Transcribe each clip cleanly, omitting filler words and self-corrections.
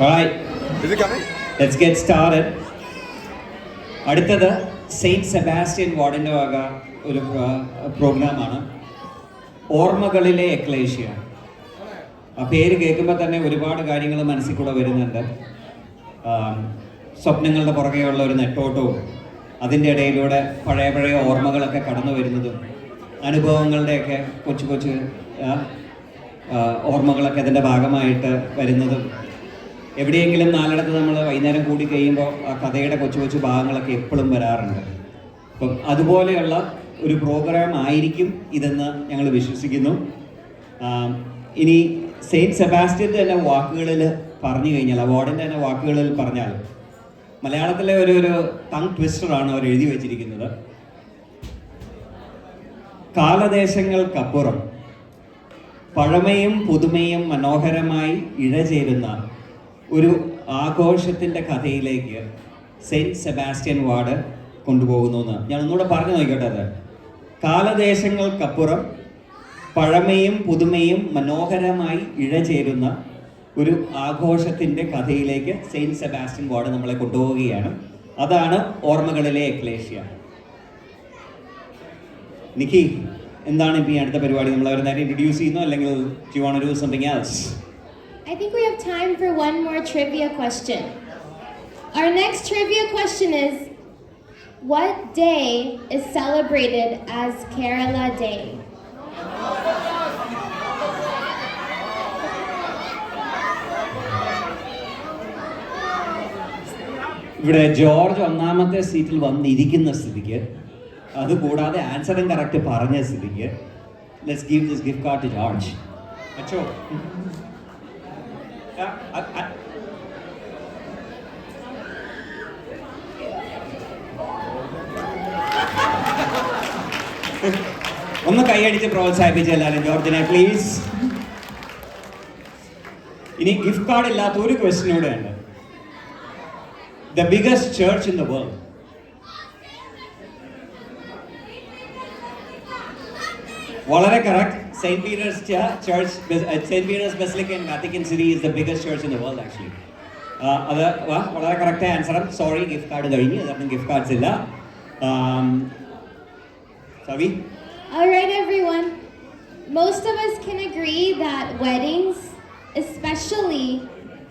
Alright, Is it coming? let's get started. അടുത്തത് saint Sebastian വാർഡിൻ്റെ വക ഒരു പ്രോഗ്രാമാണ്, ഓർമ്മകളിലെ എക്ലേഷ്യ. ആ പേര് കേൾക്കുമ്പോൾ തന്നെ ഒരുപാട് കാര്യങ്ങൾ മനസ്സിൽ കൂടെ വരുന്നുണ്ട്. സ്വപ്നങ്ങളുടെ പുറകെയുള്ള ഒരു നെട്ടോട്ടവും അതിൻ്റെ ഇടയിലൂടെ പഴയ ഓർമ്മകളൊക്കെ കടന്നു വരുന്നതും അനുഭവങ്ങളുടെയൊക്കെ കൊച്ചു ഓർമ്മകളൊക്കെ അതിൻ്റെ ഭാഗമായിട്ട് വരുന്നതും, എവിടെയെങ്കിലും നാലിടത്ത് നമ്മൾ വൈകുന്നേരം കൂടി കഴിയുമ്പോൾ ആ കഥയുടെ കൊച്ചു ഭാഗങ്ങളൊക്കെ എപ്പോഴും വരാറുണ്ട്. അപ്പം അതുപോലെയുള്ള ഒരു പ്രോഗ്രാം ആയിരിക്കും ഇതെന്ന് ഞങ്ങൾ വിശ്വസിക്കുന്നു. ഇനി സെയിൻറ്റ് സെബാസ്റ്റ്യൻ്റെ തന്നെ വാക്കുകളിൽ പറഞ്ഞു കഴിഞ്ഞാൽ, അവാർഡിൻ്റെ തന്നെ വാക്കുകളിൽ പറഞ്ഞാൽ, മലയാളത്തിലെ ഒരു ടങ് ട്വിസ്റ്ററാണ് അവർ എഴുതി വച്ചിരിക്കുന്നത്. കാലദേശങ്ങൾക്കപ്പുറം പഴമയും പുതുമയും മനോഹരമായി ഇഴചേരുന്ന ഒരു ആഘോഷത്തിൻ്റെ കഥയിലേക്ക് സെയിൻറ്റ് സെബാസ്റ്റ്യൻ വാർഡ് കൊണ്ടുപോകുന്നു എന്ന് ഞാൻ ഒന്നുകൂടെ പറഞ്ഞു നോക്കട്ടെ. അത് കാലദേശങ്ങൾക്കപ്പുറം പഴമയും പുതുമയും മനോഹരമായി ഇഴചേരുന്ന ഒരു ആഘോഷത്തിൻ്റെ കഥയിലേക്ക് സെയിൻറ്റ് സെബാസ്റ്റ്യൻ വാർഡ് നമ്മളെ കൊണ്ടുപോവുകയാണ്. അതാണ് ഓർമ്മകളിലെ എക്ലേഷ്യ. നിക്കി, എന്താണ് ഇപ്പോൾ ഈ അടുത്ത പരിപാടി? നമ്മൾ അവർ നേരെ ഇൻട്രൊഡ്യൂസ് ചെയ്യുന്നു, അല്ലെങ്കിൽ you want to do something else? I think we have time for one more trivia question. Our next trivia question is, what day is celebrated as Kerala Day? ഇവിടെ ജോർജ് ഒന്നാമത്തെ സീറ്റിൽ വന്നിരിക്കുന്ന സ്ഥിതിക്ക്, അതുകൂടാതെ ആൻസറും കറക്റ്റ് പറഞ്ഞ സ്ഥിതിക്ക്, let's give this gift card to George. അച്ചോ, ഒന്ന് കൈയടിച്ച് പ്രോത്സാഹിപ്പിച്ച് എല്ലാവരും ജോർജിനെ പ്ലീസ്. ഇനി ഗിഫ്റ്റ് കാർഡ് ഇല്ലാത്ത ഒരു ക്വസ്റ്റ്യൻ കൂടെ ഉണ്ട്. The biggest church in the world. വളരെ correct. St. Peter's Church, St. Peter's Basilica in Vatican City is the biggest church in the world actually. അത് വളരെ correct answer. Sorry, gift card കഴിഞ്ഞു, അതുകൊണ്ട് gift cards ഇല്ല. Savi? All right, everyone. Most of us can agree that weddings, especially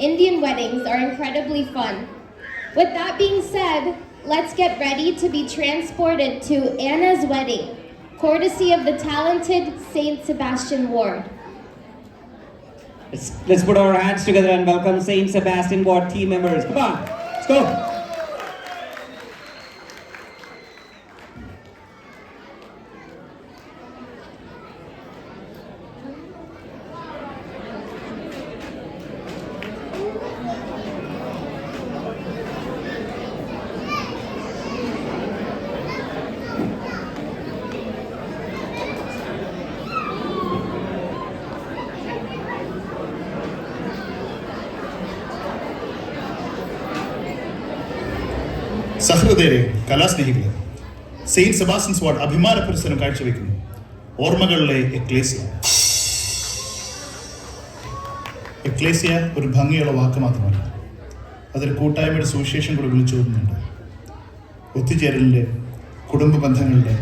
Indian weddings, are incredibly fun. With that being said, let's get ready to be transported to Anna's wedding, courtesy of the talented Saint Sebastian Ward. Let's put our hands together and welcome Saint Sebastian Ward team members. Come on, let's go. സഹൃദയരെ, കലാസ്നേഹികളെ, Saint Sebastian's ward അഭിമാന പുരസ്സരം കാഴ്ചവെക്കുന്നു ഓർമ്മകളിലെ എക്ലേസ്യ. എക്ലേസ്യ ഒരു ഭംഗിയുള്ള വാക്ക് മാത്രമല്ല, അതൊരു കൂട്ടായ്മയുടെ സുവിശേഷം കൂടെ വിളിച്ചോതുന്നുണ്ട്. ഒത്തുചേരലിൻ്റെ, കുടുംബ ബന്ധങ്ങളുടെ,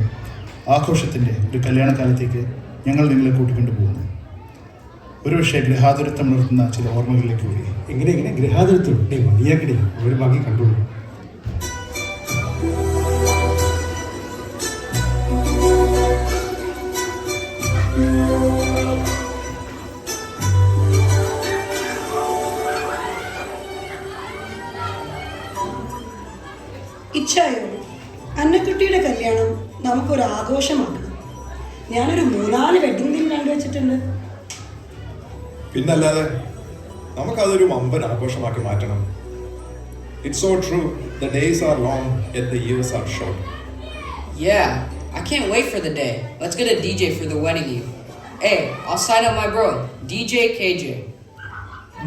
ആഘോഷത്തിൻ്റെ ഒരു കല്യാണകാലത്തേക്ക് ഞങ്ങൾ നിങ്ങളെ കൂട്ടിക്കൊണ്ടു പോകുന്നു. ഒരുപക്ഷെ ഗൃഹാതുരത്വം ഉണർത്തുന്ന ചില ഓർമ്മകളിലേക്ക് കൂടി. എങ്ങനെ ഗൃഹാതുരത്വം മതിയാക്കണേ, ഒരു ഭംഗി കണ്ടോളൂ. ഇച്ഛായോ, അന്നക്കുട്ടിയുടെ കല്യാണം നമുക്കൊരു ആഘോഷമാക്കണം. ഞാനൊരു 3-4 വെഡിങ് ദിൻ കണ്ടുവച്ചിട്ടുണ്ട്. പിന്നല്ലാതെ നമുക്കതൊരു വമ്പൻ ആഘോഷമാക്കി മാറ്റണം. It's so true. The days are long, yet the years are short. Yeah, I can't wait for the day. Let's get a DJ for the wedding eve. Hey, I'll sign up my bro, DJ KJ.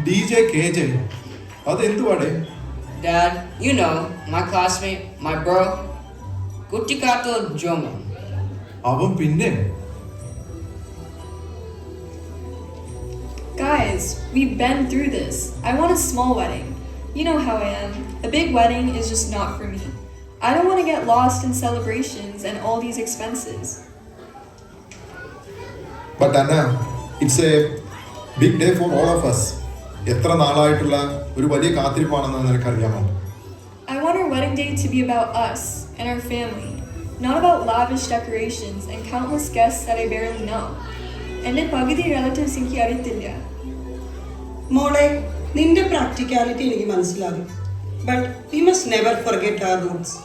DJ KJ? അതെന്തുവാടേ? Dad, you know, my classmate, my bro, Kuttikato Joma. അവൻ പിന്നെ? Guys, Guys, we've been through this. I want a small wedding. You know how I am. A big wedding is just not for me. I don't want to get lost in celebrations and all these expenses. But Anna, it's a big day for all of us. എത്ര നാളായിട്ടുള്ള ഒരു വലിയ കാത്തിരിപ്പാണെന്ന് നിനക്കറിയാമോ? I want our wedding day to be about us and our family, not about lavish decorations and countless guests that I barely know. എൻ്റെ പകുതി relatives എനിക്ക് അറിയത്തില്ല. മോളെ, നിന്റെ പ്രാക്ടിക്കാലിറ്റി എനിക്ക് മനസ്സിലാകും. But we must never forget our roots.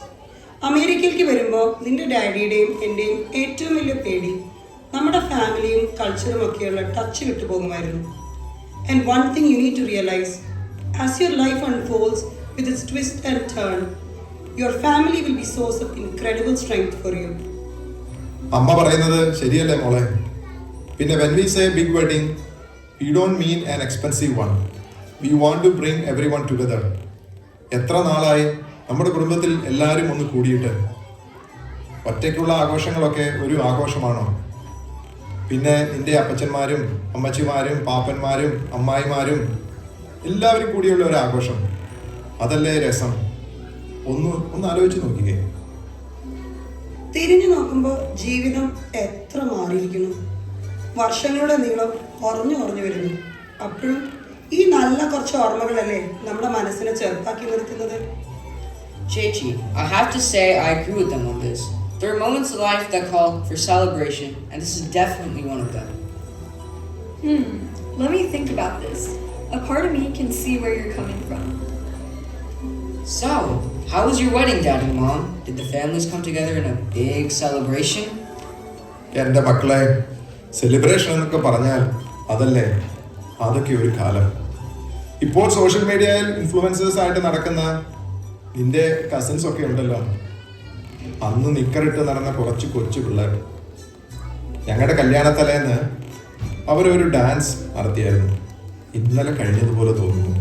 അമേരിക്കയിലേക്ക് വരുമ്പോൾ നിന്റെ ഡാഡിയുടെയും എൻ്റെയും ഏറ്റവും വലിയ പേടി നമ്മുടെ ഫാമിലിയും കൾച്ചറും ഒക്കെയുള്ള touch വിട്ടുപോകുമായിരുന്നു. And one thing you need to realize, as your life unfolds with its twist and turn, your family will be source of incredible strength for you. അമ്മ പറയുന്നത് ശരിയല്ലേ മോളെ? പിന്നെ when we say big wedding, we don't mean an expensive one. We want to bring everyone together. എത്ര നാളായി നമ്മുടെ കുടുംബത്തിൽ എല്ലാവരും ഒന്ന് കൂടിയിട്ട്. ഒറ്റയ്ക്കുള്ള ആഘോഷങ്ങളൊക്കെ ഒരു ആഘോഷമാണോ? പിന്നെ നിന്റെ അപ്പച്ചന്മാരും അമ്മച്ചിമാരും പാപ്പന്മാരും അമ്മായിമാരും എല്ലാവരും കൂടിയുള്ള ഒരു ആഘോഷം, അതല്ലേ രസം? ഒന്ന് ആലോചിച്ച് നോക്കിക്കേ. തിരിഞ്ഞു നോക്കുമ്പോൾ ജീവിതം എത്ര മാറിയിരിക്കുന്നു. വർഷങ്ങളുടെ നീളം കുറഞ്ഞു വരുന്നു. അപ്പോഴും ഈ നല്ല കുറച്ച് ഓർമ്മകളല്ലേ നമ്മുടെ മനസ്സിനെ ചെറുപ്പാക്കി നിർത്തുന്നത്. Chechi, I have to say I agree with them on this. There are moments in life that call for celebration, and this is definitely one of them. Let me think about this. A part of me can see where you're coming from. So, how was your wedding, Dad and Mom? Did the families come together in a big celebration? എൻ്റെ മക്കളെ, celebration എന്നൊക്കെ പറഞ്ഞാൽ അതല്ലേ, അതൊക്കെ ഒരു കാലം. ഇപ്പോൾ social മീഡിയയിൽ ഇൻഫ്ലുവൻസേഴ്സ് ആയിട്ട് നടക്കുന്ന നിന്റെ കസിൻസ് ഒക്കെ ഉണ്ടല്ലോ. അന്ന് നിക്കറിട്ട് നടന്ന കുറച്ച് കൊച്ചു പിള്ളേർ ഞങ്ങളുടെ കല്യാണത്തലേന്ന് അവരൊരു ഡാൻസ് നടത്തിയായിരുന്നു. ഇന്നലെ കഴിഞ്ഞതുപോലെ തോന്നുന്നു.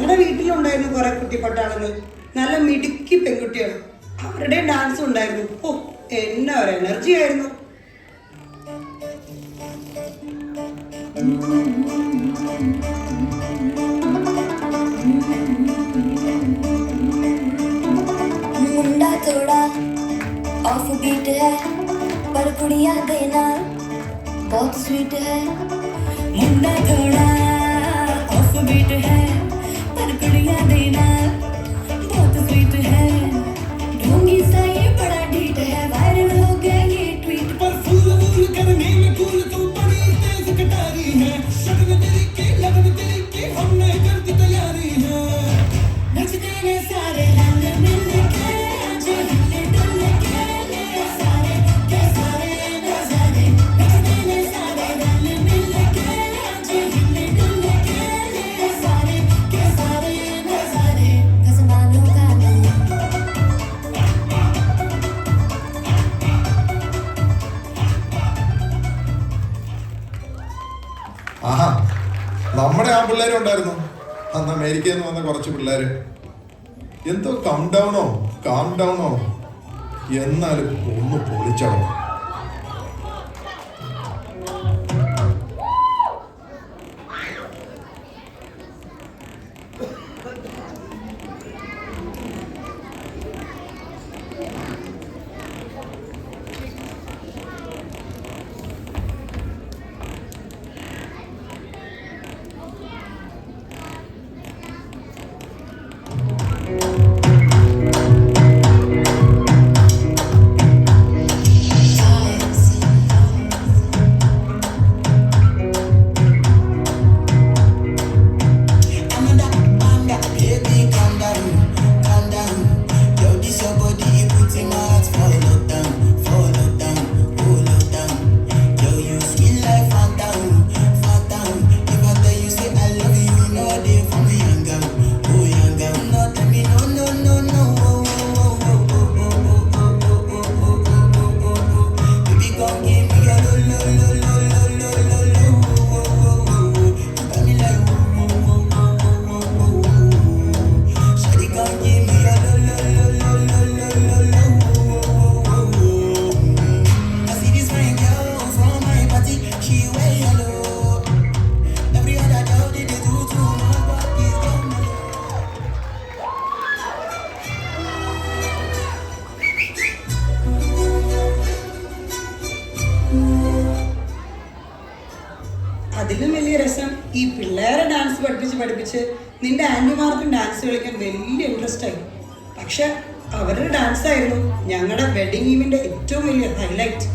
ഞങ്ങളുടെ വീട്ടിലുണ്ടായിരുന്നു കുറെ കുട്ടിപ്പട്ടാളങ്ങൾ, നല്ല മിടുക്കി പെൺകുട്ടികൾ. അവരുടെ ഡാൻസ് ഉണ്ടായിരുന്നു. ഓ, എന്നാ ഒരു എനർജി ആയിരുന്നു. मुंडा थोड़ा ऑफ बीट है पर कुड़िया देना बहुत स्वीट है. मुंडा थोड़ा ऑफ बीट है पर कुड़िया देना बहुत स्वीट है. ढोंगी सा ये बड़ा डीट है, वायरल हो गया ये ट्वीट पर. फूल फूल करने में फूल तो बड़ी तेज कटारी है. शगन तेरी के लगन तेरी के हमने कर दी तैयारी है. नचते ने सारे रंग मिल के आज हिले डुल के ले सारे के सारे नजारे. नचते ने सारे रंग मिल के आज हिले डुल के ले सारे के सारे नजारे. खसमानों का नाम ആഹാ, നമ്മുടെ ആ പിള്ളേരും ഉണ്ടായിരുന്നു അന്ന് അമേരിക്കയിൽ നിന്ന് വന്ന കുറച്ച് പിള്ളേര്. എന്തോ കാം ഡൗണോ എന്നാലും ഒന്ന് പൊളിച്ചവർ. അതിലും വലിയ രസം ഈ പിള്ളേരെ ഡാൻസ് പഠിപ്പിച്ച് നിന്റെ ആൻറ്റിമാർക്കും ഡാൻസ് കളിക്കാൻ വലിയ ഇൻട്രസ്റ്റ് ആയി. പക്ഷെ അവരുടെ ഡാൻസ് ആയിരുന്നു ഞങ്ങളുടെ വെഡിങ് ഈവിൻ്റെ ഏറ്റവും വലിയ ഹൈലൈറ്റ്.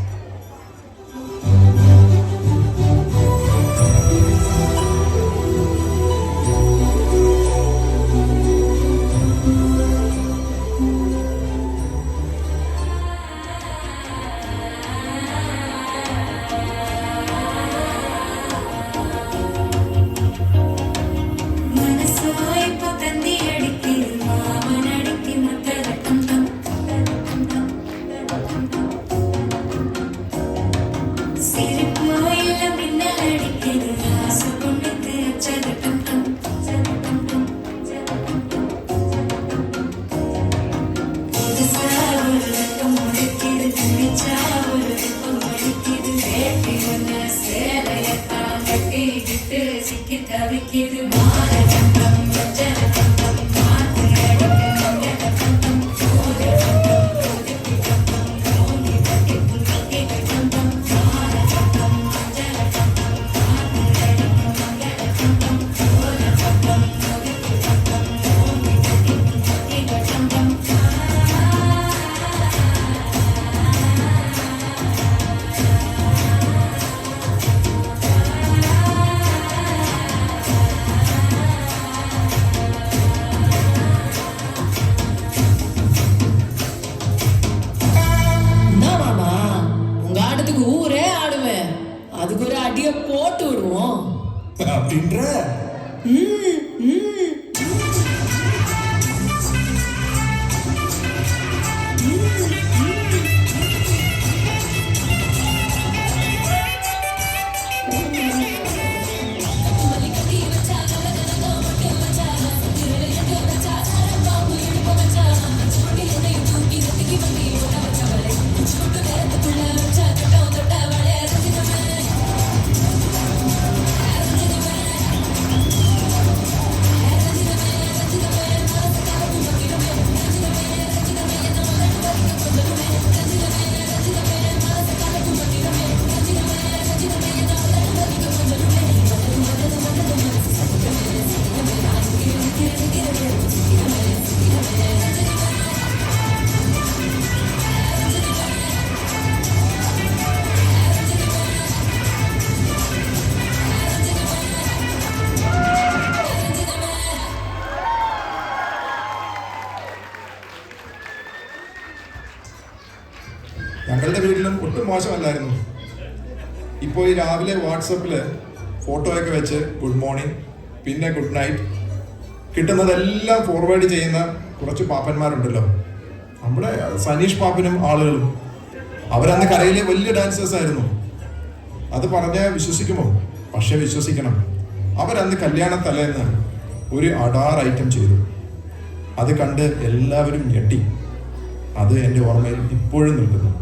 அதுக்கு ஒரு அடியை போட்டு விடுவோம் அப்படின்ற ഞങ്ങളുടെ വീട്ടിലും ഒട്ടും മോശമല്ലായിരുന്നു. ഇപ്പോൾ ഈ രാവിലെ വാട്സപ്പിൽ ഫോട്ടോയൊക്കെ വെച്ച് ഗുഡ് മോർണിംഗ്, പിന്നെ ഗുഡ് നൈറ്റ് കിട്ടുന്നതെല്ലാം ഫോർവേഡ് ചെയ്യുന്ന കുറച്ച് പാപ്പന്മാരുണ്ടല്ലോ. നമ്മുടെ സനീഷ് പാപ്പനും ആളുകളും അവരന്ന് കരയിലെ വലിയ ഡാൻസേഴ്സ് ആയിരുന്നു. അത് പറഞ്ഞാൽ വിശ്വസിക്കുമോ? പക്ഷെ വിശ്വസിക്കണം, അവരന്ന് കല്യാണ തലേന്ന് ഒരു അഡാർ ഐറ്റം ചെയ്തു. അത് കണ്ട് എല്ലാവരും ഞെട്ടി. അത് എൻ്റെ ഓർമ്മയിൽ ഇപ്പോഴും നിൽക്കുന്നു.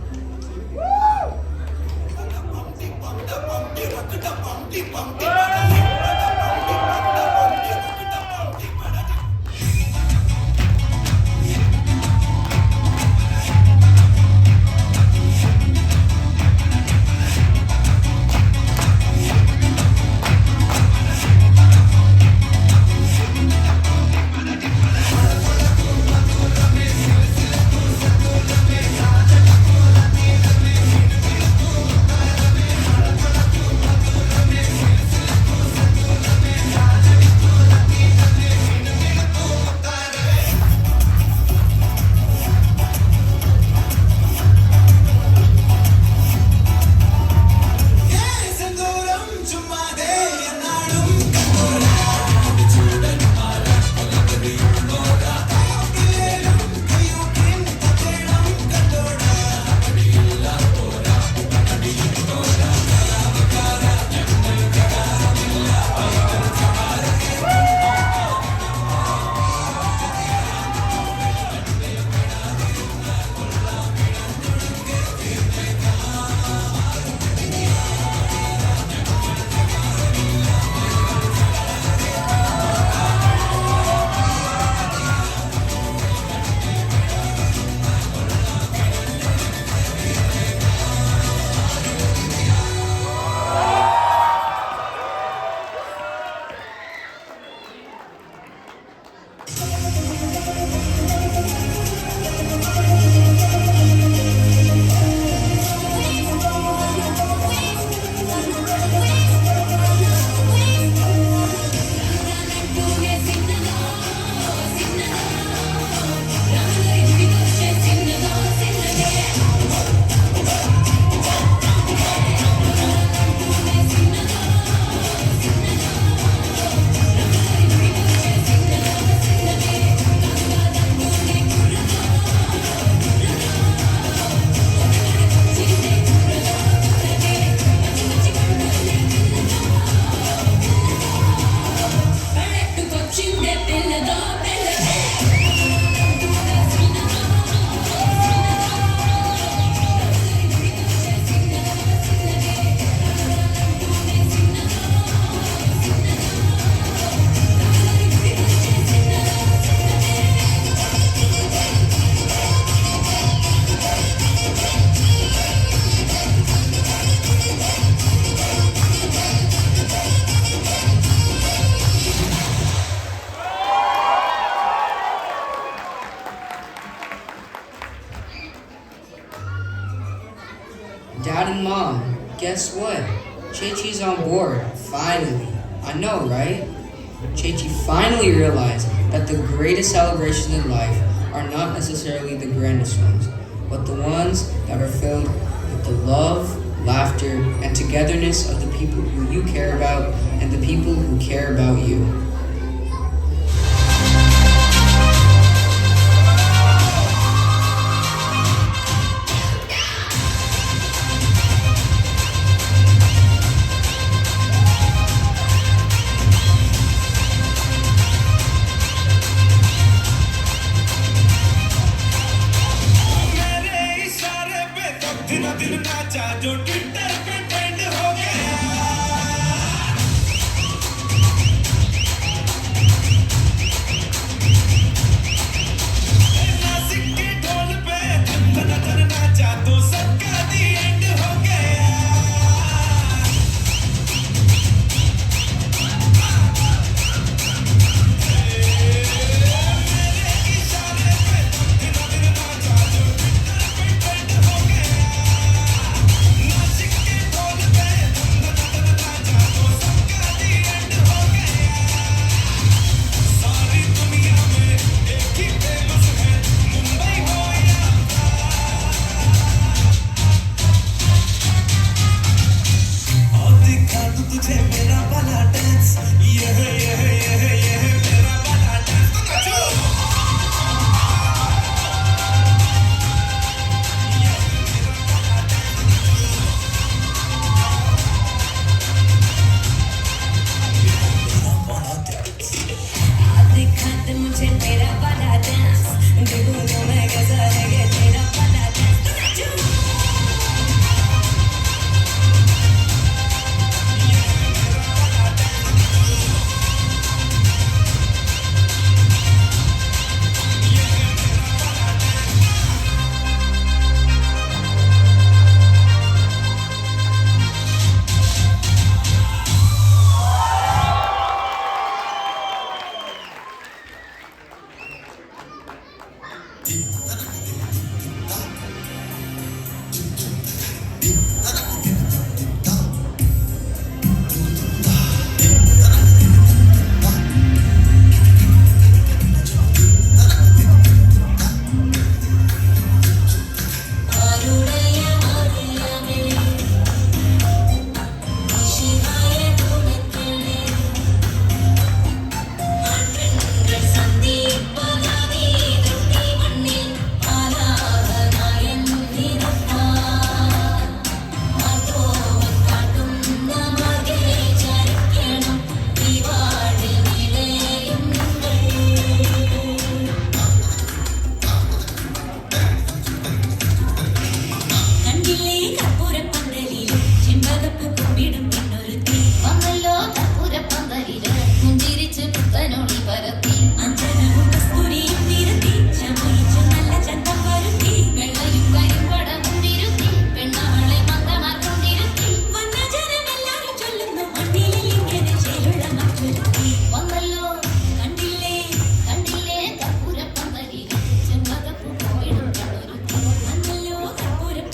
Dad and Mom, guess what? Chechi's on board, finally. I know, right? Chechi finally realized that the greatest celebrations in life are not necessarily the grandest ones, but the ones that are filled with the love, laughter, and togetherness of the people who you care about and the people who care about you.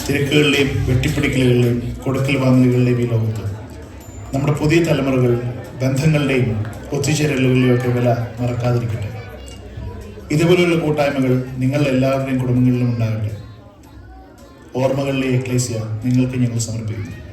തിരക്കുകളിലെയും വെട്ടിപ്പിടിക്കലുകളിലെയും കൊടുക്കൽ വാങ്ങലുകളുടെയും ഈ ലോകത്ത് നമ്മുടെ പുതിയ തലമുറകൾ ബന്ധങ്ങളുടെയും ഒത്തുചേരലുകളുടെയും ഒക്കെ വില മറക്കാതിരിക്കട്ടെ. ഇതുപോലുള്ള കൂട്ടായ്മകൾ നിങ്ങളുടെ എല്ലാവരുടെയും കുടുംബങ്ങളിലും ഉണ്ടാകട്ടെ. ഓർമ്മകളിലെ എക്ലേസിയ നിങ്ങൾക്ക് ഞങ്ങൾ സമർപ്പിക്കുന്നു.